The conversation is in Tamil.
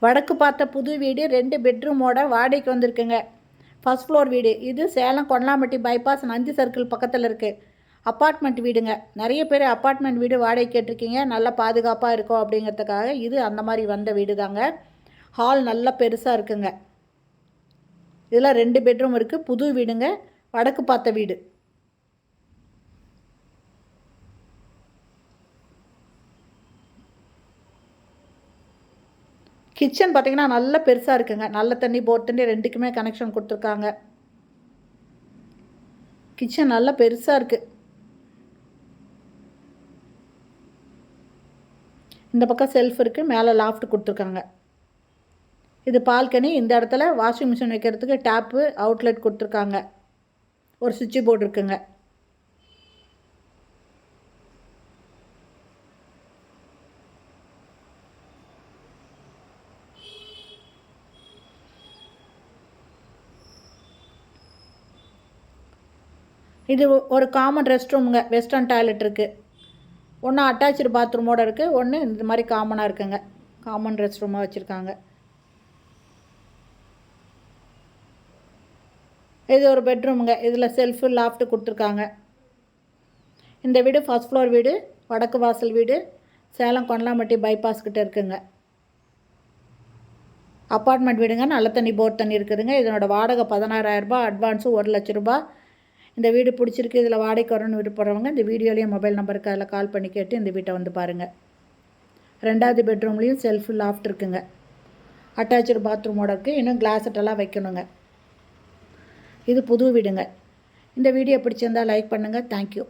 வடக்கு பார்த்த புது வீடு 2 பெட்ரூமோட வாடகைக்கு வந்திருக்குங்க. ஃபர்ஸ்ட் ஃப்ளோர் வீடு. இது சேலம் கொண்டலாம்பட்டி பைபாஸ் நந்தி சர்க்கிள் பக்கத்தில் இருக்குது. அப்பார்ட்மெண்ட் வீடுங்க. நிறைய பேர் அப்பார்ட்மெண்ட் வீடு வாடகை கேட்டிருக்கீங்க. நல்லா பாதுகாப்பாக இருக்கும் அப்படிங்கிறதுக்காக இது அந்த மாதிரி வந்த வீடு தாங்க. ஹால் நல்லா பெருசாக இருக்குங்க. இதில் 2 பெட்ரூம் இருக்குது. புது வீடுங்க. வடக்கு பார்த்த வீடு. கிச்சன் பார்த்திங்கன்னா நல்ல பெருசாக இருக்குங்க. நல்ல தண்ணி போர் தண்ணி 2க்குமே கனெக்ஷன் கொடுத்துருக்காங்க. கிச்சன் நல்லா பெருசாக இருக்குது. இந்த பக்கம் செல்ஃப் இருக்குது. மேலே லாஃப்ட் கொடுத்துருக்காங்க. இது பால்கனி. இந்த இடத்துல வாஷிங் மிஷின் வைக்கிறதுக்கு டேப்பு அவுட்லெட் கொடுத்துருக்காங்க. ஒரு சுவிட்ச் போர்டு இருக்குங்க. இது ஒரு காமன் ரெஸ்ட் ரூமுங்க. வெஸ்டர்ன் டாய்லெட் இருக்குது. ஒன்று அட்டாச்சு பாத்ரூமோடு இருக்குது. ஒன்று இந்த மாதிரி காமனாக இருக்குங்க. காமன் ரெஸ்ட் ரூமாக வச்சுருக்காங்க. இது ஒரு பெட்ரூமுங்க. இதில் செல்ஃபு லாஃப்ட்டு கொடுத்துருக்காங்க. இந்த வீடு ஃபர்ஸ்ட் ஃப்ளோர் வீடு. வடக்கு வாசல் வீடு. சேலம் கொண்டலாம்பட்டி பைபாஸ் கிட்டே இருக்குங்க. அப்பார்ட்மெண்ட் வீடுங்க. நல்ல தண்ணி போர் தண்ணி இருக்குதுங்க. இதனோட வாடகை 16,000 ரூபாய். அட்வான்ஸு 1,00,000 ரூபாய். இந்த வீடு பிடிச்சிருக்கு, இதில் வாடகைக்கு வரணும்னு விருப்பப்படுறவங்க இந்த வீடியோலேயே மொபைல் நம்பருக்கு அதில் கால் பண்ணி கேட்டு இந்த வீட்டை வந்து பாருங்கள். 2வது பெட்ரூம்லேயும் செல்ஃப் லாஃப்ட் இருக்குங்க. அட்டாச்சு பாத்ரூமோட இருக்குது. இன்னும் கிளாஸட்டெல்லாம் வைக்கணுங்க. இது புது வீடுங்க. இந்த வீடியோ பிடிச்சிருந்தால் லைக் பண்ணுங்கள். தேங்க்யூ.